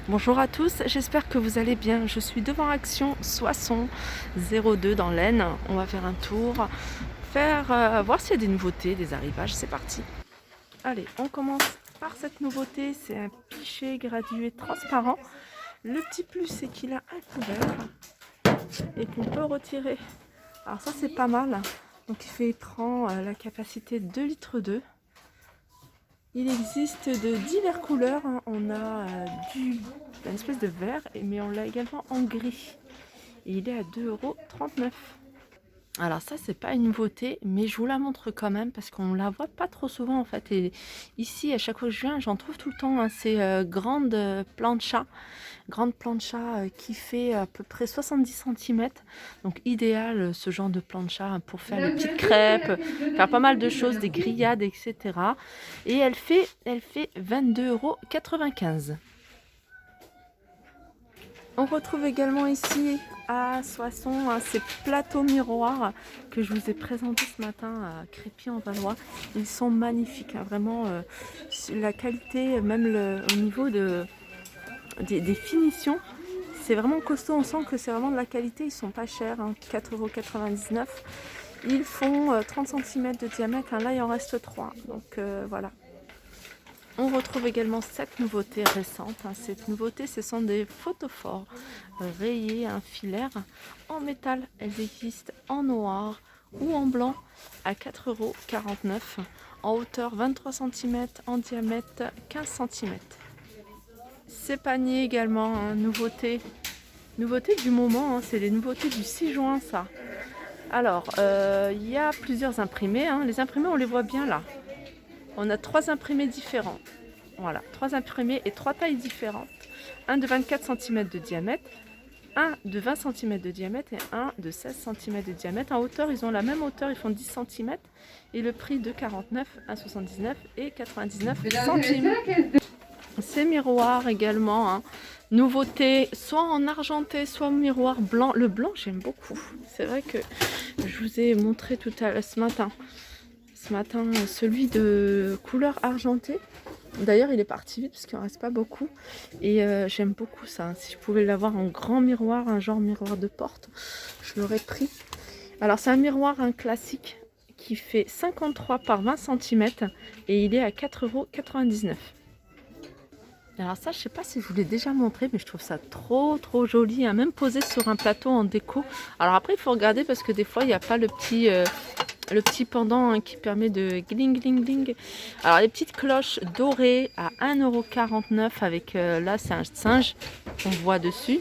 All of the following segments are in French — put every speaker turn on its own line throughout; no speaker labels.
Bonjour à tous, j'espère que vous allez bien. Je suis devant Action Soissons 02 dans l'Aisne. On va faire un tour, voir s'il y a des nouveautés, des arrivages. C'est parti. Allez, on commence par cette nouveauté. C'est un pichet gradué transparent. Le petit plus, c'est qu'il a un couvert et qu'on peut retirer. Alors ça, c'est pas mal. Donc il prend la capacité 2 litres 2. Il existe de diverses couleurs. On a une espèce de vert, mais on l'a également en gris. Et il est à 2,39 €. Alors ça, c'est pas une nouveauté, mais je vous la montre quand même parce qu'on la voit pas trop souvent en fait. Et ici, à chaque fois que je viens, j'en trouve tout le temps. C'est grande plancha qui fait à peu près 70 cm. Donc idéal ce genre de plancha pour faire les petites crêpes, faire pas mal de choses, des grillades, etc. Et elle fait 22,95 €. On retrouve également ici à Soissons ces plateaux miroirs que je vous ai présentés ce matin à Crépy-en-Valois. Ils sont magnifiques, vraiment la qualité, même au niveau des finitions, c'est vraiment costaud. On sent que c'est vraiment de la qualité. Ils sont pas chers, 4,99 €. Ils font 30 cm de diamètre. Là, il en reste 3. Donc voilà. On retrouve également cette nouveauté récente. Cette nouveauté, ce sont des photophores rayés, filaire en métal. Elles existent en noir ou en blanc à 4,49 €. En hauteur 23 cm, en diamètre 15 cm. Ces paniers également, nouveauté du moment, c'est les nouveautés du 6 juin ça. Alors, il y a plusieurs imprimés. Les imprimés, on les voit bien là. On a 3 imprimés différents. Voilà, 3 imprimés et 3 tailles différentes. Un de 24 cm de diamètre, un de 20 cm de diamètre et un de 16 cm de diamètre. En hauteur, ils ont la même hauteur, ils font 10 cm. Et le prix de 49, 1,79 et 99 centimes. Ces miroirs également, nouveauté, soit en argenté, soit miroir blanc. Le blanc, j'aime beaucoup. C'est vrai que je vous ai montré tout à l'heure ce matin, celui de couleur argentée. D'ailleurs, il est parti vite parce qu'il ne reste pas beaucoup. Et j'aime beaucoup ça. Si je pouvais l'avoir en grand miroir, un genre miroir de porte, je l'aurais pris. Alors, c'est un miroir classique qui fait 53 par 20 cm et il est à 4,99 €. Alors ça, je sais pas si je vous l'ai déjà montré, mais je trouve ça trop joli, même posé sur un plateau en déco. Alors après, il faut regarder parce que des fois, il n'y a pas le petit pendant qui permet de gling gling gling. Alors les petites cloches dorées à 1,49 € avec, là c'est un singe qu'on voit dessus.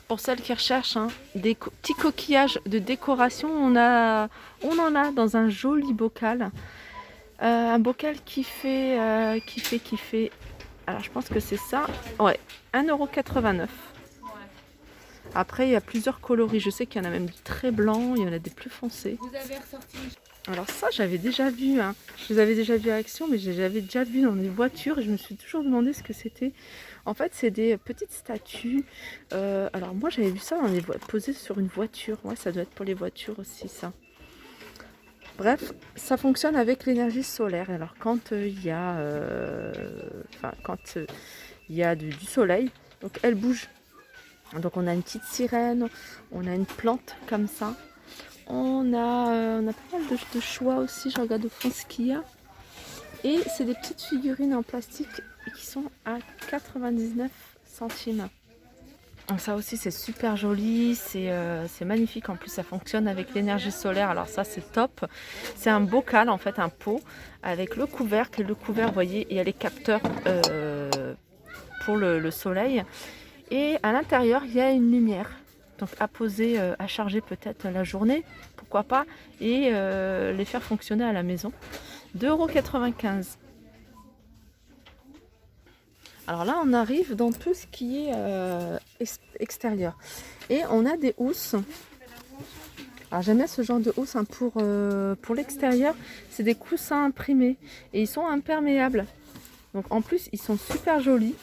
Pour celles qui recherchent des petits coquillages de décoration, on en a dans un joli bocal. Un bocal qui fait, alors je pense que c'est ça, ouais, 1,89 €. Après, il y a plusieurs coloris. Je sais qu'il y en a même du très blanc, il y en a des plus foncés. Vous avez ressorti. Alors ça, j'avais déjà vu. Je les avais déjà vus à Action, mais je les avais déjà vus dans des voitures. Et je me suis toujours demandé ce que c'était. En fait, c'est des petites statues. Alors moi, j'avais vu ça posé sur une voiture. Ouais, ça doit être pour les voitures aussi, ça. Bref, ça fonctionne avec l'énergie solaire. Alors quand il y a, du soleil, donc elle bouge. Donc on a une petite sirène, on a une plante comme ça. On a pas mal de choix aussi. Je regarde au fond ce qu'il y a. Et c'est des petites figurines en plastique qui sont à 99 centimes. Donc ça aussi c'est super joli, c'est magnifique. En plus ça fonctionne avec l'énergie solaire, alors ça c'est top. C'est un bocal en fait, un pot avec le couvercle. Et le couvercle, vous voyez, il y a les capteurs pour le soleil. Et à l'intérieur il y a une lumière. Donc à poser, à charger peut-être la journée, pourquoi pas, et les faire fonctionner à la maison. 2,95 €. Alors là, on arrive dans tout ce qui est extérieur. Et on a des housses. Alors j'aime bien ce genre de housse pour l'extérieur. C'est des coussins imprimés et ils sont imperméables. Donc en plus, ils sont super jolis.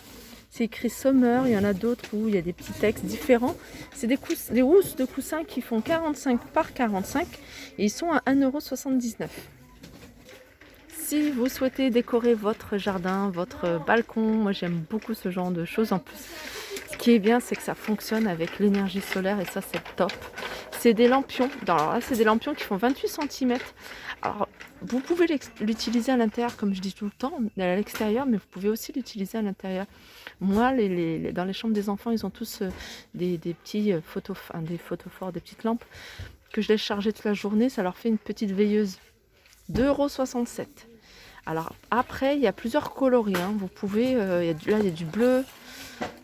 C'est écrit Summer, il y en a d'autres où il y a des petits textes différents. C'est des housses de coussins qui font 45 par 45 et ils sont à 1,79 €. si vous souhaitez décorer votre jardin, votre balcon, moi j'aime beaucoup ce genre de choses. En plus, ce qui est bien, c'est que ça fonctionne avec l'énergie solaire et ça c'est top. C'est des lampions, alors là c'est des lampions qui font 28 centimètres. Alors vous pouvez l'utiliser à l'intérieur comme je dis tout le temps, à l'extérieur, mais vous pouvez aussi l'utiliser à l'intérieur. Moi, dans les chambres des enfants, ils ont tous des petits des photophores, des petites lampes que je laisse charger toute la journée. Ça leur fait une petite veilleuse. 2,67 €. Alors après, il y a plusieurs coloris. Hein. Vous pouvez, là il y a du bleu.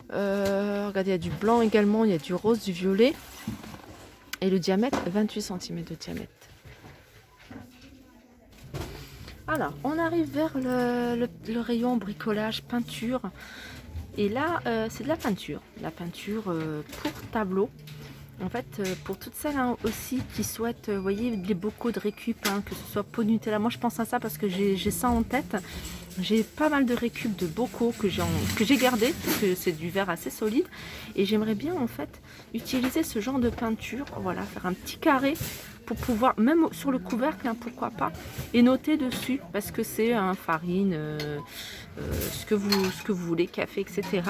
Regardez, il y a du blanc également, il y a du rose, du violet. Et le diamètre, 28 centimètres de diamètre. Alors, on arrive vers le rayon bricolage, peinture. Et là, c'est de la peinture. La peinture pour tableau. En fait, pour toutes celles aussi qui souhaitent, vous voyez, les bocaux de récup, hein, que ce soit pot Nutella. Moi, je pense à ça parce que j'ai ça en tête. J'ai pas mal de récup de bocaux que j'ai gardé, parce que c'est du verre assez solide. Et j'aimerais bien, en fait, utiliser ce genre de peinture. Voilà, faire un petit carré pour pouvoir, même sur le couvercle, hein, pourquoi pas, et noter dessus, parce que c'est farine, ce que vous voulez, café, etc.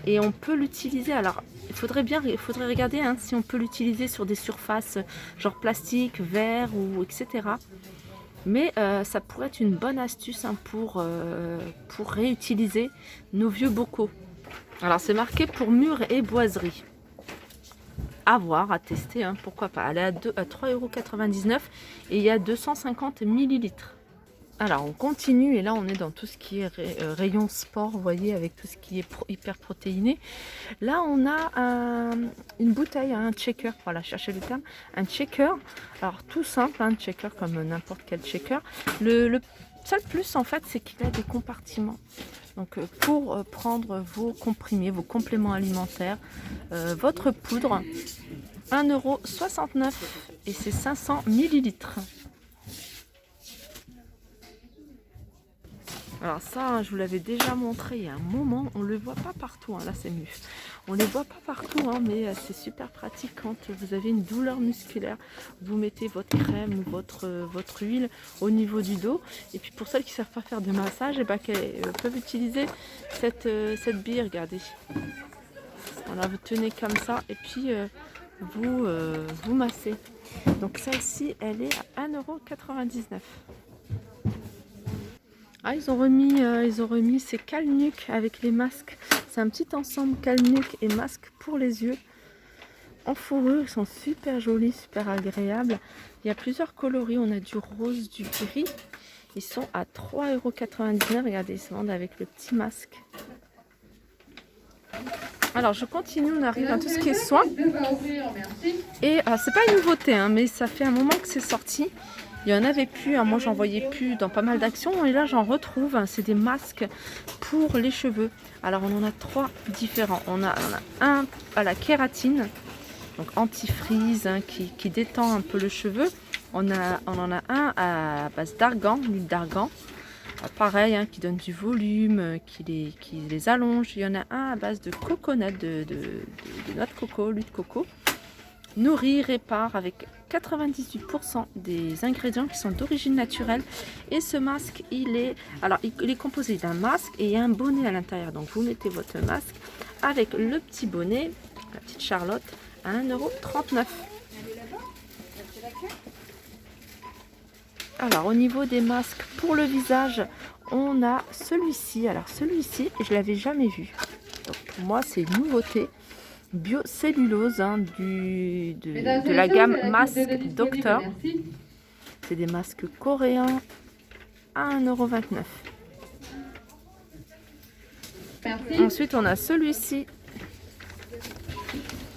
Et on peut l'utiliser, alors il faudrait regarder hein, si on peut l'utiliser sur des surfaces genre plastique, verre ou etc. Mais ça pourrait être une bonne astuce hein, pour réutiliser nos vieux bocaux. Alors c'est marqué pour murs et boiseries. À voir, à tester, hein, pourquoi pas. Elle est à 3,99 € et il y a 250 millilitres. Alors on continue et là on est dans tout ce qui est rayon sport, vous voyez, avec tout ce qui est hyper protéiné. Là on a une bouteille, un shaker, voilà, cherchez le terme, un shaker. Alors tout simple, un shaker comme n'importe quel shaker. Le seul plus en fait c'est qu'il a des compartiments. Donc pour prendre vos comprimés, vos compléments alimentaires, votre poudre, 1,69 € et c'est 500 millilitres. Alors ça, je vous l'avais déjà montré il y a un moment, on ne le voit pas partout, hein. Là c'est mieux. On ne les voit pas partout, hein, mais c'est super pratique quand vous avez une douleur musculaire. Vous mettez votre crème ou votre huile au niveau du dos. Et puis pour celles qui ne savent pas faire de massage, et ben, qu'elles peuvent utiliser cette bille, regardez. Voilà, vous tenez comme ça et puis vous massez. Donc celle-ci, elle est à 1,99 €. Ah, ils ont remis ces calnuques avec les masques. C'est un petit ensemble calnuques et masques pour les yeux. En fourrure, ils sont super jolis, super agréables. Il y a plusieurs coloris. On a du rose, du gris. Ils sont à 3,99 €. Regardez, ils se vendent avec le petit masque. Alors, je continue. On arrive à tout ce qui est soin. Et c'est pas une nouveauté, hein, mais ça fait un moment que c'est sorti. Il n'y en avait plus, hein. Moi j'en voyais plus dans pas mal d'actions et là j'en retrouve, hein. C'est des masques pour les cheveux. Alors on en a 3 différents. On a un à la kératine, donc anti-frise, hein, qui détend un peu le cheveu. On en a un à base d'argan, l'huile d'argan. Pareil, hein, qui donne du volume, qui les allonge. Il y en a un à base de coconut, de noix de coco, l'huile de coco. Nourrit, répare avec 98% des ingrédients qui sont d'origine naturelle. Et ce masque, il est composé d'un masque et un bonnet à l'intérieur. Donc vous mettez votre masque avec le petit bonnet, la petite Charlotte, à 1,39 €. Alors au niveau des masques pour le visage, on a celui-ci. Alors celui-ci, je l'avais jamais vu. Donc pour moi, c'est une nouveauté. Biocellulose, hein, de la gamme Masque Docteur. C'est des masques coréens à 1,29 €. Ensuite, on a celui-ci,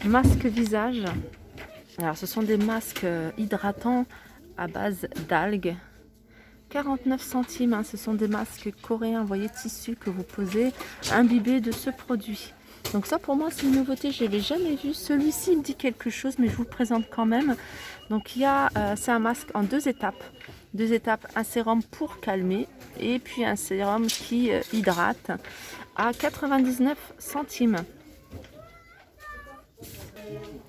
masque visage. Alors, ce sont des masques hydratants à base d'algues. 49 centimes, hein, ce sont des masques coréens, vous voyez, tissu que vous posez, imbibés de ce produit. Donc ça pour moi c'est une nouveauté, je ne l'ai jamais vu. Celui-ci me dit quelque chose mais je vous le présente quand même. Donc c'est un masque en 2 étapes. 2 étapes, un sérum pour calmer et puis un sérum qui hydrate à 99 centimes.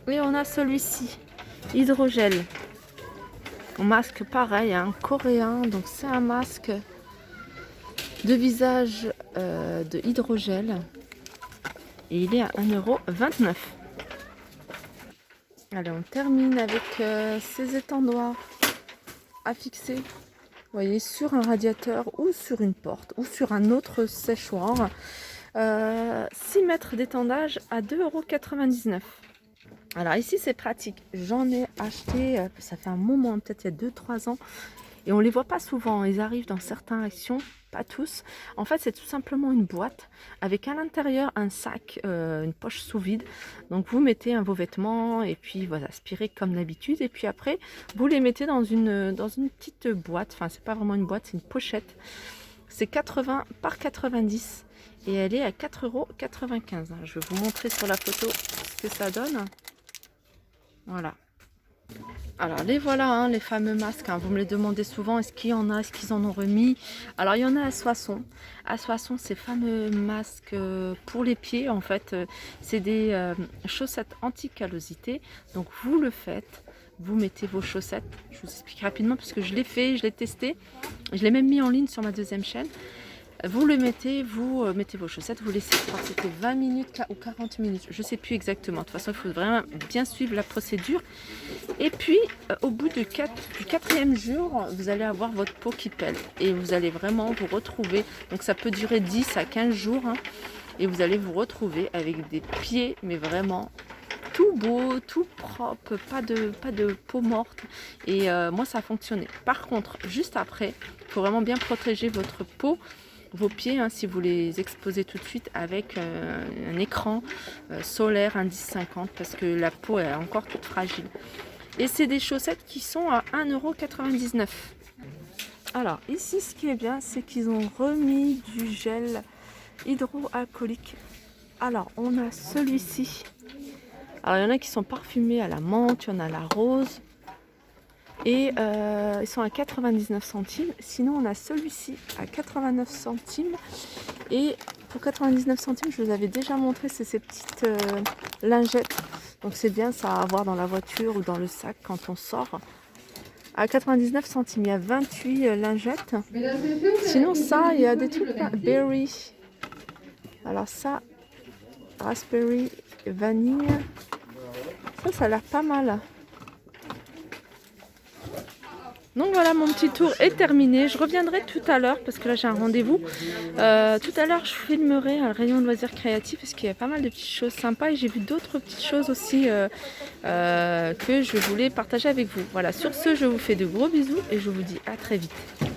Et on a celui-ci, hydrogel. Un masque pareil, un coréen. Donc c'est un masque de visage de hydrogel. Et il est à 1,29 €. Allez, on termine avec ces étendoirs à fixer. Vous voyez, sur un radiateur ou sur une porte ou sur un autre séchoir. 6 mètres d'étendage à 2,99 €. Alors ici c'est pratique, j'en ai acheté, ça fait un moment, peut-être il y a 2-3 ans, et on les voit pas souvent, ils arrivent dans certaines actions, pas tous. En fait c'est tout simplement une boîte avec à l'intérieur un sac, une poche sous vide. Donc vous mettez vos vêtements et puis vous aspirez comme d'habitude, et puis après vous les mettez dans une petite boîte, enfin c'est pas vraiment une boîte, c'est une pochette. C'est 80 par 90 et elle est à 4,95 €. Je vais vous montrer sur la photo ce que ça donne. Voilà. Alors les voilà, hein, les fameux masques, hein. Vous me les demandez souvent, est-ce qu'il y en a, est-ce qu'ils en ont remis? Alors il y en a à Soissons. À Soissons, ces fameux masques pour les pieds, en fait, c'est des chaussettes anti-callosité. Donc vous le faites, vous mettez vos chaussettes. Je vous explique rapidement parce que je l'ai fait, je l'ai testé. Je l'ai même mis en ligne sur ma deuxième chaîne. Vous le mettez, vous mettez vos chaussettes, vous laissez, je crois que c'était 20 minutes ou 40 minutes, je ne sais plus exactement. De toute façon, il faut vraiment bien suivre la procédure. Et puis, au bout du 4e jour, vous allez avoir votre peau qui pèle. Et vous allez vraiment vous retrouver. Donc ça peut durer 10 à 15 jours. Hein, et vous allez vous retrouver avec des pieds, mais vraiment tout beau, tout propre, pas de peau morte. Et moi, ça a fonctionné. Par contre, juste après, il faut vraiment bien protéger votre peau, vos pieds, hein, si vous les exposez tout de suite avec un écran solaire indice 50, parce que la peau est encore toute fragile. Et c'est des chaussettes qui sont à 1,99 €. Alors ici, ce qui est bien, c'est qu'ils ont remis du gel hydroalcoolique. Alors on a celui-ci. Alors il y en a qui sont parfumés à la menthe, il y en a à la rose. Et ils sont à 99 centimes. Sinon on a celui-ci à 89 centimes. Et pour 99 centimes, je vous avais déjà montré, c'est ces petites lingettes. Donc c'est bien ça à avoir dans la voiture ou dans le sac quand on sort. À 99 centimes, il y a 28 lingettes. Sinon ça, il y a des trucs berry. Alors ça, raspberry, vanille. Ça a l'air pas mal. Donc voilà, mon petit tour est terminé. Je reviendrai tout à l'heure parce que là j'ai un rendez-vous. Tout à l'heure je filmerai un rayon de loisirs créatifs parce qu'il y a pas mal de petites choses sympas et j'ai vu d'autres petites choses aussi que je voulais partager avec vous. Voilà, sur ce je vous fais de gros bisous et je vous dis à très vite.